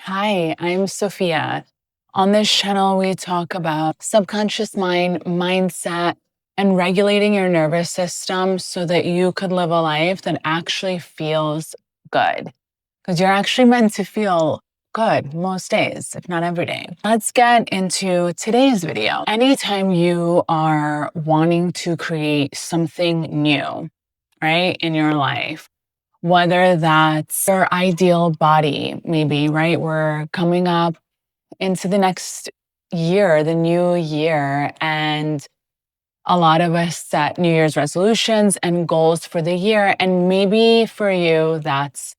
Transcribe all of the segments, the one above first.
Hi, I'm Sophia. On this channel, we talk about subconscious mind, mindset, and regulating your nervous system so that you could live a life that actually feels good. Because you're actually meant to feel good most days, if not every day. Let's get into today's video. Anytime you are wanting to create something new, right, in your life, whether that's your ideal body, maybe, right? We're coming up into the next year, the new year, and a lot of us set New Year's resolutions and goals for the year. And maybe for you, that's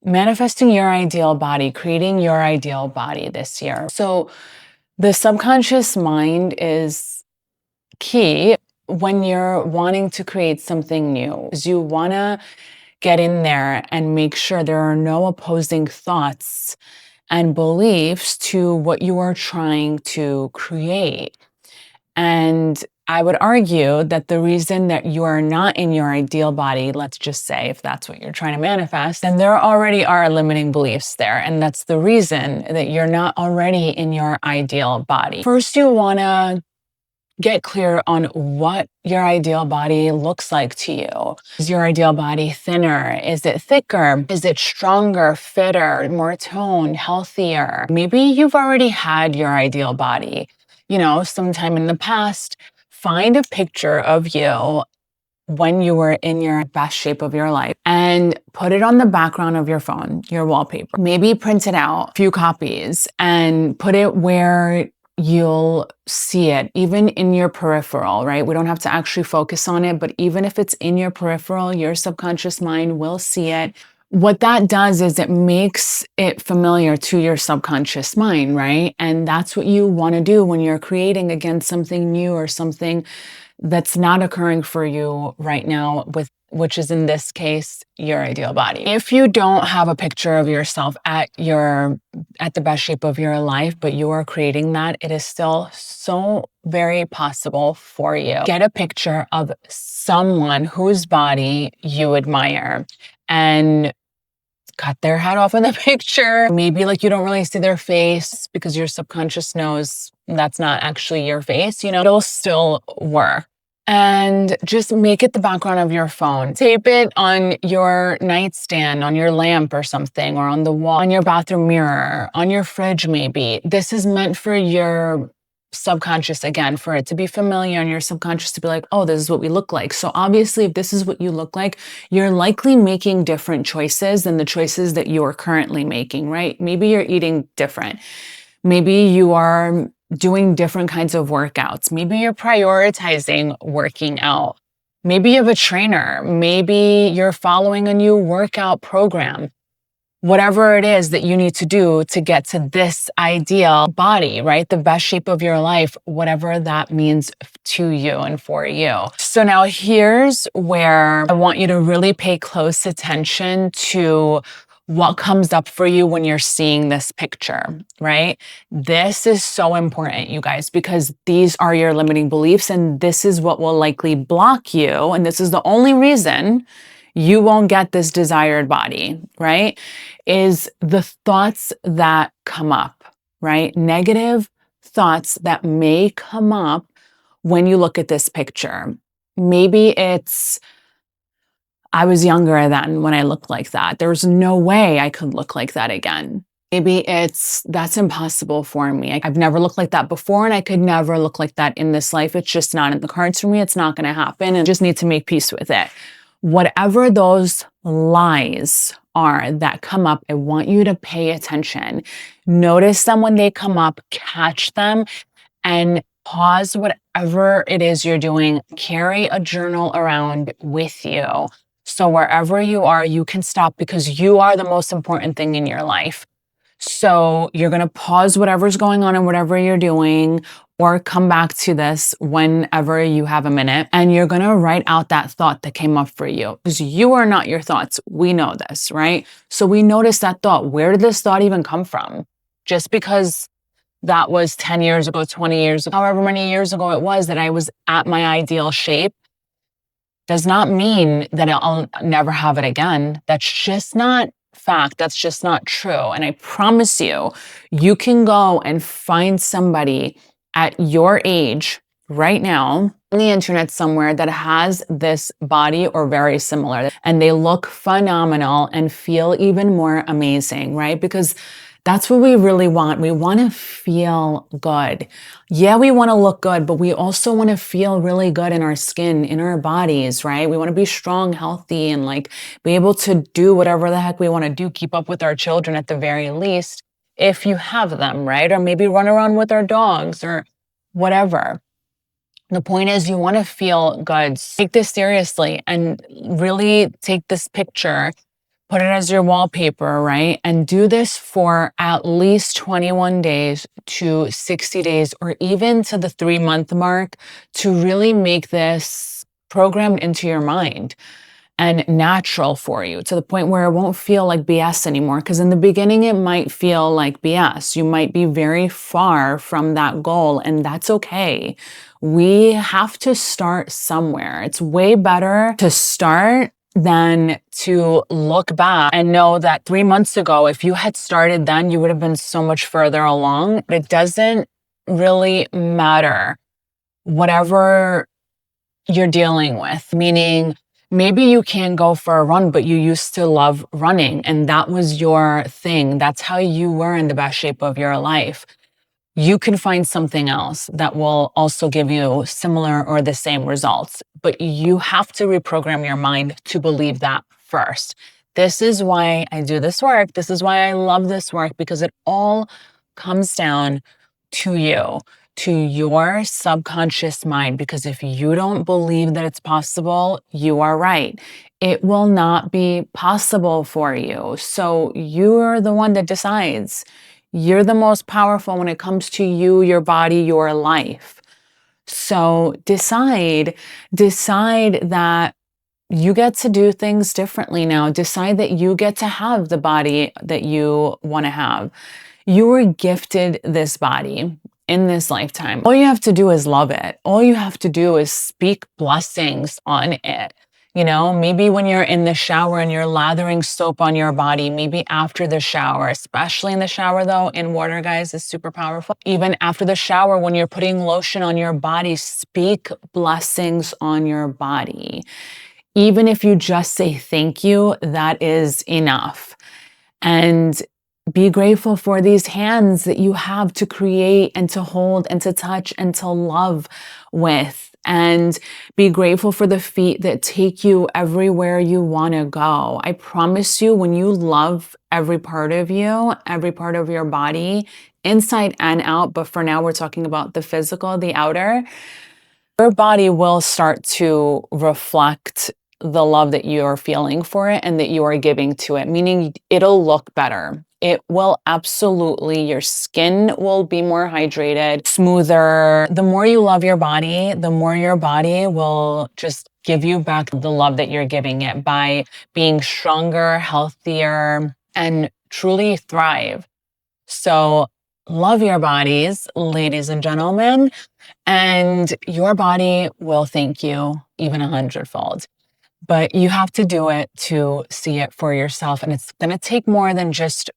manifesting your ideal body, creating your ideal body this year. So the subconscious mind is key when you're wanting to create something new. You want to get in there and make sure there are no opposing thoughts and beliefs to what you are trying to create. And I would argue that the reason that you are not in your ideal body, let's just say if that's what you're trying to manifest, then there already are limiting beliefs there. And that's the reason that you're not already in your ideal body. First, you want to get clear on what your ideal body looks like to you. Is your ideal body thinner? Is it thicker? Is it stronger, fitter, more toned, healthier? Maybe you've already had your ideal body, sometime in the past. Find a picture of you when you were in your best shape of your life and put it on the background of your phone, your wallpaper. Maybe print it out, a few copies, and put it where you'll see it, even in your peripheral, right? We don't have to actually focus on it, but even if it's in your peripheral, your subconscious mind will see it. What that does is it makes it familiar to your subconscious mind, right? And that's what you want to do when you're creating, again, something new or something that's not occurring for you right now, which is in this case, your ideal body. If you don't have a picture of yourself at the best shape of your life, but you are creating that, it is still so very possible for you. Get a picture of someone whose body you admire and cut their head off in the picture. Maybe you don't really see their face because your subconscious knows that's not actually your face, it'll still work. And just make it the background of your phone. Tape it on your nightstand, on your lamp or something, or on the wall, on your bathroom mirror, on your fridge maybe. This is meant for your subconscious, again, for it to be familiar and your subconscious to be like, oh, this is what we look like. So obviously, if this is what you look like, you're likely making different choices than the choices that you are currently making, right? Maybe you're eating different. Maybe you are doing different kinds of workouts. Maybe you're prioritizing working out. Maybe you have a trainer. Maybe you're following a new workout program. Whatever it is that you need to do to get to this ideal body, right? The best shape of your life, whatever that means to you and for you. So now here's where I want you to really pay close attention to what comes up for you when you're seeing this picture, right? This is so important, you guys, because these are your limiting beliefs and this is what will likely block you. And this is the only reason you won't get this desired body, right? Is the thoughts that come up, right? Negative thoughts that may come up when you look at this picture. Maybe it's, I was younger then when I looked like that. There's no way I could look like that again. Maybe it's, that's impossible for me. I've never looked like that before and I could never look like that in this life. It's just not in the cards for me. It's not going to happen and I just need to make peace with it. Whatever those lies are that come up, I want you to pay attention. Notice them when they come up, catch them, and pause whatever it is you're doing. Carry a journal around with you. So wherever you are, you can stop because you are the most important thing in your life. So you're going to pause whatever's going on and whatever you're doing, or come back to this whenever you have a minute, and you're going to write out that thought that came up for you because you are not your thoughts. We know this, right? So we notice that thought. Where did this thought even come from? Just because that was 10 years ago, 20 years ago, however many years ago it was that I was at my ideal shape, does not mean that I'll never have it again. That's just not fact. That's just not true. And I promise you, you can go and find somebody at your age right now on the internet somewhere that has this body or very similar, and they look phenomenal and feel even more amazing, right? Because that's what we really want. We want to feel good. Yeah, we want to look good, but we also want to feel really good in our skin, in our bodies, right? We want to be strong, healthy, and like be able to do whatever the heck we want to do, keep up with our children at the very least, if you have them, right? Or maybe run around with our dogs or whatever. The point is, you want to feel good. Take this seriously and really take this picture, put it as your wallpaper, right? And do this for at least 21 days to 60 days, or even to the 3-month mark, to really make this programmed into your mind and natural for you, to the point where it won't feel like BS anymore. Because in the beginning, it might feel like BS. You might be very far from that goal, and that's okay. We have to start somewhere. It's way better to start than to look back and know that 3 months ago, if you had started then, you would have been so much further along. But it doesn't really matter, whatever you're dealing with, meaning maybe you can't go for a run, but you used to love running and that was your thing. That's how you were in the best shape of your life. You can find something else that will also give you similar or the same results, but you have to reprogram your mind to believe that first. This is why I do this work. This is why I love this work, because it all comes down to you, to your subconscious mind. Because if you don't believe that it's possible, you are right. It will not be possible for you. So you're the one that decides. You're the most powerful when it comes to you, your body, your life. So decide that you get to do things differently now. Decide that you get to have the body that you want to have. You were gifted this body in this lifetime. All you have to do is love it. All you have to do is speak blessings on it. You know, maybe when you're in the shower and you're lathering soap on your body, maybe after the shower, especially in the shower though, in water, guys, is super powerful. Even after the shower, when you're putting lotion on your body, speak blessings on your body. Even if you just say thank you, that is enough. And be grateful for these hands that you have to create and to hold and to touch and to love with. And be grateful for the feet that take you everywhere you want to go. I promise you, when you love every part of you, every part of your body, inside and out, but for now we're talking about the physical, the outer, your body will start to reflect the love that you're feeling for it and that you are giving to it, meaning it'll look better. It will absolutely, your skin will be more hydrated, smoother. The more you love your body, the more your body will just give you back the love that you're giving it by being stronger, healthier, and truly thrive. So love your bodies, ladies and gentlemen, and your body will thank you even 100-fold. But you have to do it to see it for yourself. And it's going to take more than just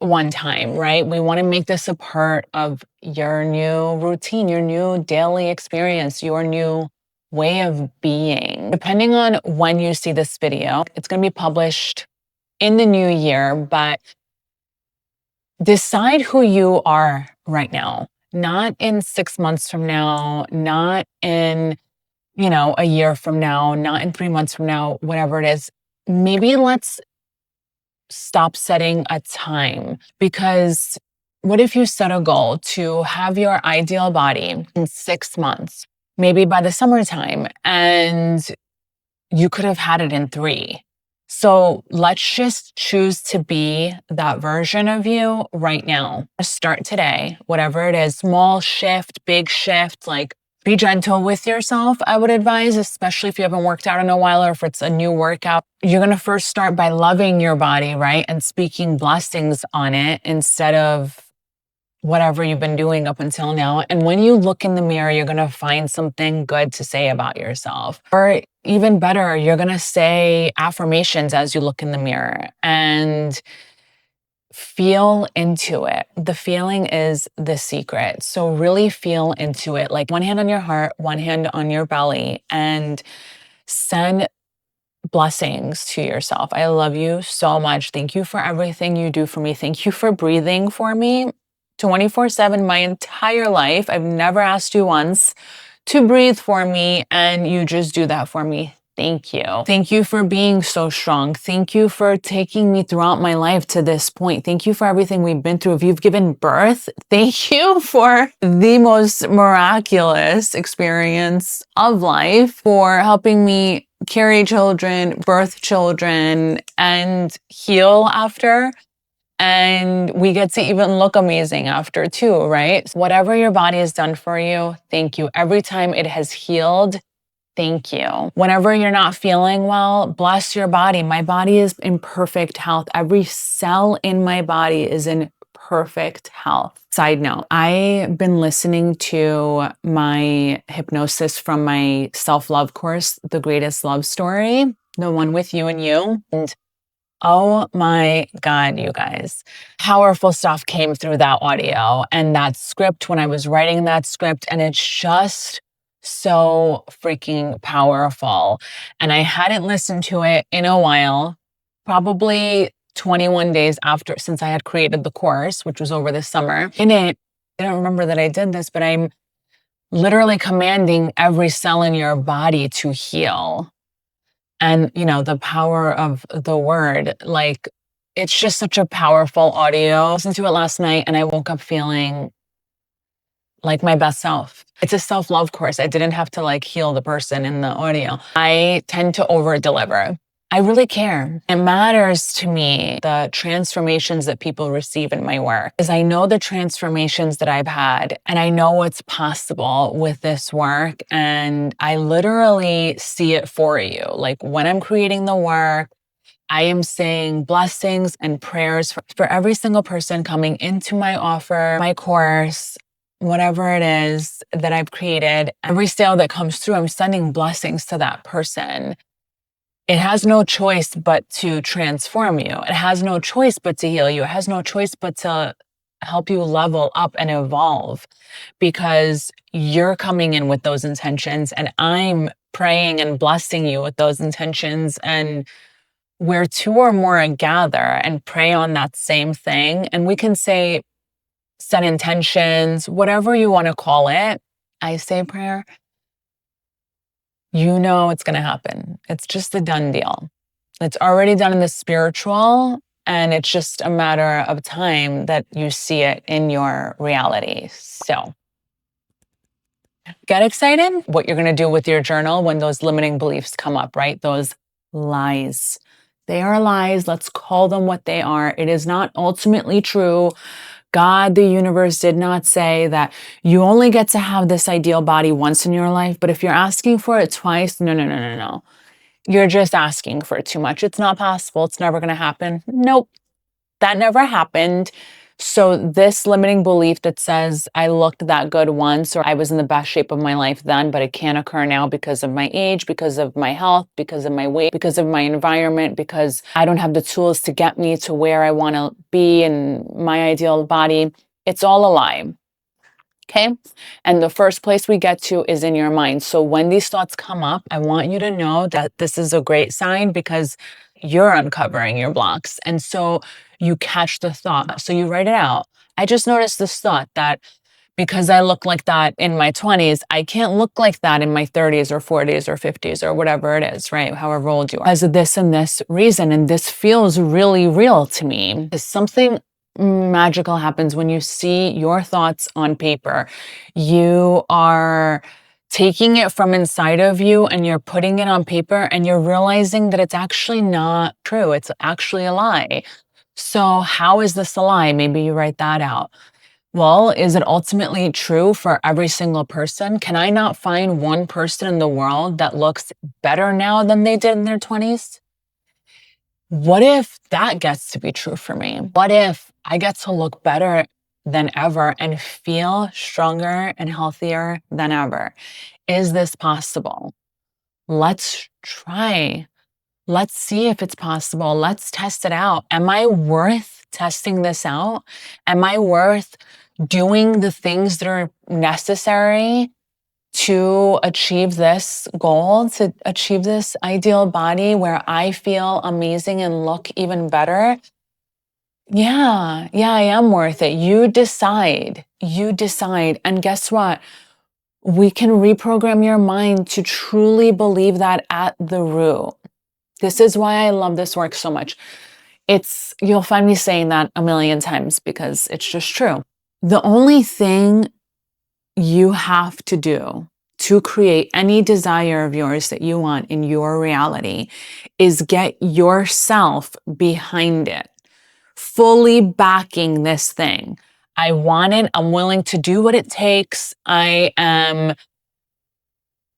one time, right? We want to make this a part of your new routine, your new daily experience, your new way of being. Depending on when you see this video, it's going to be published in the new year, but decide who you are right now, not in 6 months from now, not in, a year from now, not in 3 months from now, whatever it is. Maybe let's stop setting a time, because what if you set a goal to have your ideal body in 6 months, maybe by the summertime, and you could have had it in 3. So let's just choose to be that version of you right now. Start today, whatever it is, small shift, big shift, like be gentle with yourself, I would advise, especially if you haven't worked out in a while or if it's a new workout. You're going to first start by loving your body, right? And speaking blessings on it instead of whatever you've been doing up until now. And when you look in the mirror, you're going to find something good to say about yourself. Or even better, you're going to say affirmations as you look in the mirror and feel into it. The feeling is the secret. So really feel into it. Like one hand on your heart, one hand on your belly, and send blessings to yourself. I love you so much. Thank you for everything you do for me. Thank you for breathing for me 24/7 my entire life. I've never asked you once to breathe for me, and you just do that for me. Thank you. Thank you for being so strong. Thank you for taking me throughout my life to this point. Thank you for everything we've been through. If you've given birth, thank you for the most miraculous experience of life, for helping me carry children, birth children, and heal after. And we get to even look amazing after too, right? Whatever your body has done for you, thank you. Every time it has healed, thank you. Whenever you're not feeling well, bless your body. My body is in perfect health. Every cell in my body is in perfect health. Side note, I've been listening to my hypnosis from my self-love course, The Greatest Love Story, the one with you and you. And oh my God, you guys, powerful stuff came through that audio and that script when I was writing that script. And it's just so freaking powerful. And I hadn't listened to it in a while, probably 21 days after, since I had created the course, which was over the summer. In it, I don't remember that I did this, but I'm literally commanding every cell in your body to heal. And, you know, the power of the word, like, it's just such a powerful audio. I listened to it last night and I woke up feeling like my best self. It's a self-love course. I didn't have to like heal the person in the audio. I tend to over-deliver. I really care. It matters to me the transformations that people receive in my work, because I know the transformations that I've had and I know what's possible with this work. And I literally see it for you. Like when I'm creating the work, I am saying blessings and prayers for every single person coming into my offer, my course, whatever it is that I've created. Every sale that comes through, I'm sending blessings to that person. It has no choice but to transform you. It has no choice but to heal you. It has no choice but to help you level up and evolve, because you're coming in with those intentions and I'm praying and blessing you with those intentions. And where two or more gather and pray on that same thing, and we can say, set intentions, whatever you want to call it. I say prayer. You know it's going to happen. It's just a done deal. It's already done in the spiritual, and it's just a matter of time that you see it in your reality. So get excited what you're going to do with your journal when those limiting beliefs come up, right? Those lies. They are lies. Let's call them what they are. It is not ultimately true. God, the universe did not say that you only get to have this ideal body once in your life, but if you're asking for it twice, no. You're just asking for too much. It's not possible. It's never going to happen. Nope, that never happened. So this limiting belief that says I looked that good once, or I was in the best shape of my life then, but it can't occur now because of my age, because of my health, because of my weight, because of my environment, because I don't have the tools to get me to where I want to be in my ideal body. It's all a lie. Okay. And the first place we get to is in your mind. So when these thoughts come up, I want you to know that this is a great sign, because you're uncovering your blocks. And so you catch the thought. So you write it out. I just noticed this thought that because I look like that in my 20s, I can't look like that in my 30s or 40s or 50s or whatever it is, right? However old you are. Because of this and this reason. And this feels really real to me. It's something magical happens when you see your thoughts on paper. You are taking it from inside of you and you're putting it on paper, and you're realizing that it's actually not true. It's actually a lie. So how is this a lie? Maybe you write that out. Well, is it ultimately true for every single person? Can I not find one person in the world that looks better now than they did in their 20s? What if that gets to be true for me? What if I get to look better than ever and feel stronger and healthier than ever. Is this possible? Let's try. Let's see if it's possible. Let's test it out. Am I worth testing this out? Am I worth doing the things that are necessary to achieve this goal, to achieve this ideal body where I feel amazing and look even better? Yeah, I am worth it. You decide. You decide. And guess what? We can reprogram your mind to truly believe that at the root. This is why I love this work so much. You'll find me saying that a million times because it's just true. The only thing you have to do to create any desire of yours that you want in your reality is get yourself behind it, fully backing this thing. I want it. I'm willing to do what it takes. I am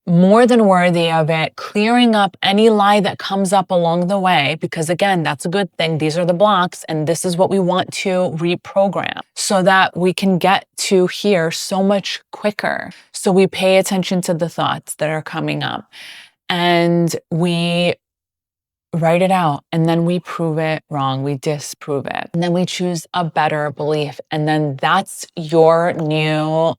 more than worthy of it, clearing up any lie that comes up along the way, because again, that's a good thing. These are the blocks, and this is what we want to reprogram so that we can get to here so much quicker. So we pay attention to the thoughts that are coming up and we write it out, and then we prove it wrong. We disprove it. And then we choose a better belief. And then that's your new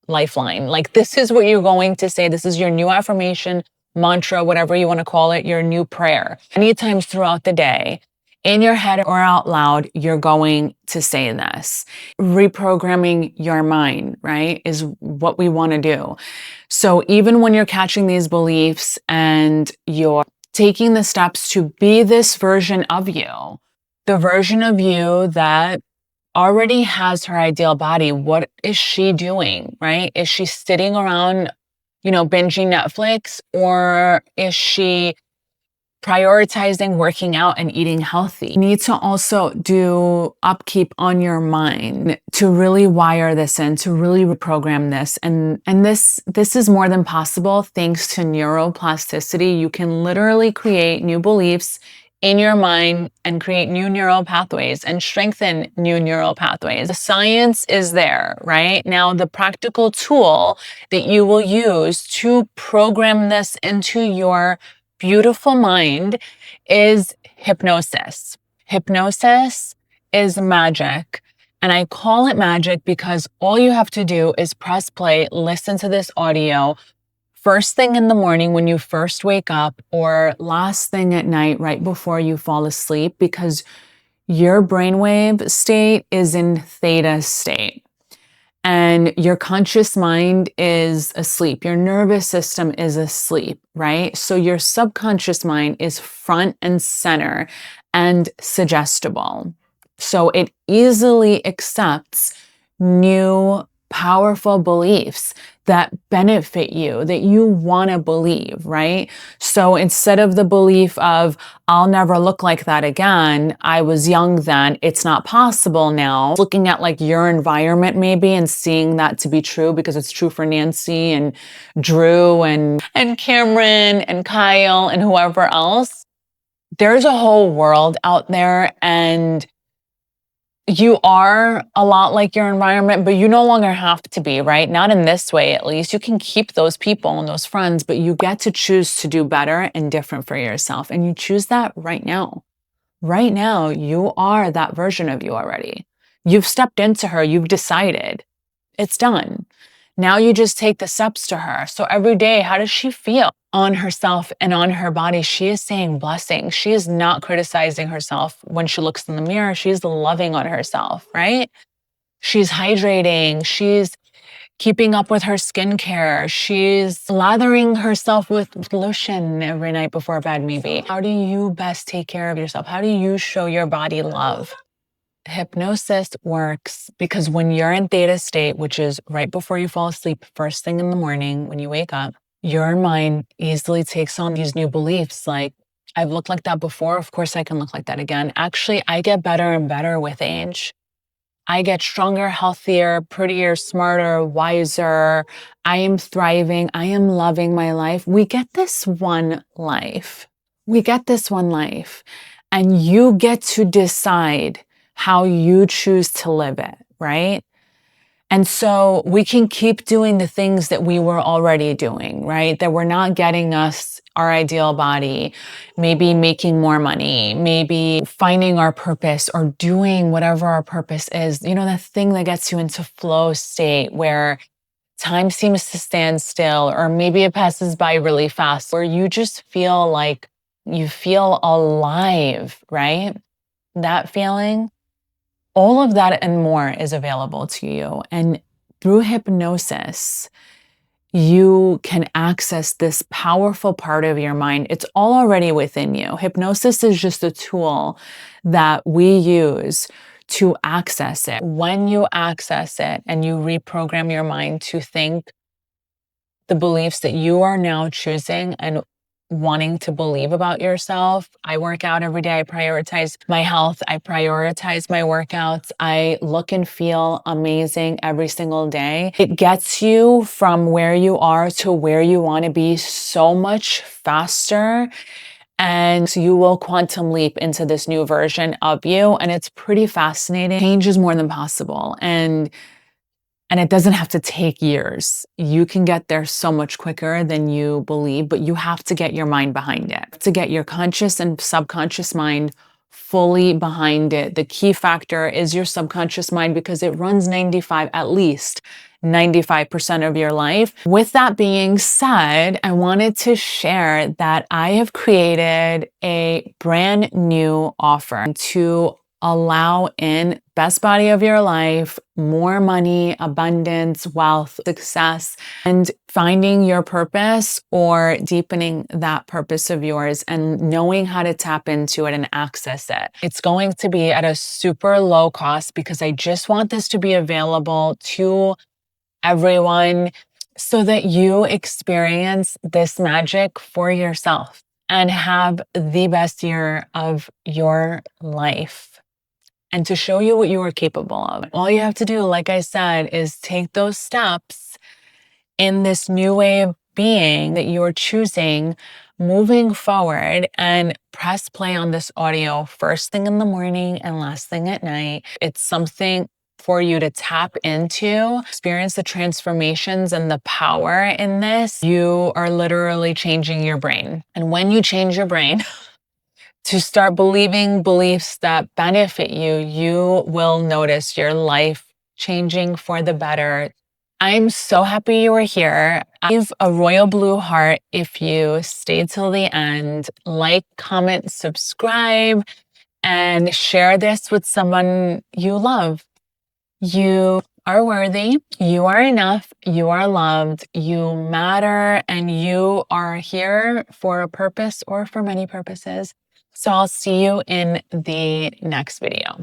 lifeline. Like, this is what you're going to say. This is your new affirmation, mantra, whatever you want to call it, your new prayer. Many times throughout the day, in your head or out loud, you're going to say this. Reprogramming your mind, right, is what we want to do. So even when you're catching these beliefs and you're taking the steps to be this version of you, the version of you that already has her ideal body, what is she doing, right? Is she sitting around, binging Netflix, or is she prioritizing working out and eating healthy? You need to also do upkeep on your mind to really wire this in, to really reprogram this. And this is more than possible thanks to neuroplasticity. You can literally create new beliefs in your mind and create new neural pathways and strengthen new neural pathways. The science is there, right? Now, the practical tool that you will use to program this into your beautiful mind is hypnosis. Hypnosis is magic. And I call it magic because all you have to do is press play, listen to this audio, first thing in the morning when you first wake up, or last thing at night right before you fall asleep, because your brainwave state is in theta state and your conscious mind is asleep. Your nervous system is asleep, right? So your subconscious mind is front and center and suggestible. So it easily accepts new powerful beliefs that benefit you, that you want to believe, right? So instead of the belief of, I'll never look like that again, I was young then, it's not possible now, looking at like your environment maybe and seeing that to be true because it's true for Nancy and Drew and Cameron and Kyle and whoever else. There's a whole world out there, and you are a lot like your environment, but you no longer have to be, right? Not in this way, at least. You can keep those people and those friends, but you get to choose to do better and different for yourself. And you choose that right now. Right now, you are that version of you already. You've stepped into her. You've decided. It's done. Now you just take the steps to her. So every day, how does she feel on herself and on her body? She is saying blessings. She is not criticizing herself when she looks in the mirror. She's loving on herself, right? She's hydrating. She's keeping up with her skincare. She's lathering herself with lotion every night before bed, maybe. How do you best take care of yourself? How do you show your body love? Hypnosis works because when you're in theta state, which is right before you fall asleep, first thing in the morning when you wake up, your mind easily takes on these new beliefs like, I've looked like that before, of course I can look like that again. Actually, I get better and better with age. I get stronger, healthier, prettier, smarter, wiser. I am thriving. I am loving my life. We get this one life. We get this one life. And you get to decide how you choose to live it, right? And so we can keep doing the things that we were already doing, right? That were not getting us our ideal body, maybe making more money, maybe finding our purpose or doing whatever our purpose is. You know, that thing that gets you into flow state where time seems to stand still, or maybe it passes by really fast, where you just feel like you feel alive, right? That feeling. All of that and more is available to you. And through hypnosis, you can access this powerful part of your mind. It's all already within you. Hypnosis is just a tool that we use to access it. When you access it and you reprogram your mind to think the beliefs that you are now choosing and wanting to believe about yourself. I work out every day. I prioritize my health. I prioritize my workouts. I look and feel amazing every single day. It gets you from where you are to where you want to be so much faster. And so you will quantum leap into this new version of you. And it's pretty fascinating. Change is more than possible. And it doesn't have to take years. You can get there so much quicker than you believe, but you have to get your mind behind it. To get your conscious and subconscious mind fully behind it. The key factor is your subconscious mind because it runs at least 95% of your life. With that being said, I wanted to share that I have created a brand new offer to allow in best body of your life, more money, abundance, wealth, success, and finding your purpose or deepening that purpose of yours and knowing how to tap into it and access it. It's going to be at a super low cost because I just want this to be available to everyone so that you experience this magic for yourself and have the best year of your life. And to show you what you are capable of. All you have to do, like I said, is take those steps in this new way of being that you're choosing moving forward and press play on this audio first thing in the morning and last thing at night. It's something for you to tap into, experience the transformations and the power in this. You are literally changing your brain. And when you change your brain, to start believing beliefs that benefit you, you will notice your life changing for the better. I'm so happy you are here. Leave a royal blue heart if you stayed till the end. Like, comment, subscribe, and share this with someone you love. You are worthy. You are enough. You are loved. You matter, and you are here for a purpose or for many purposes. So I'll see you in the next video.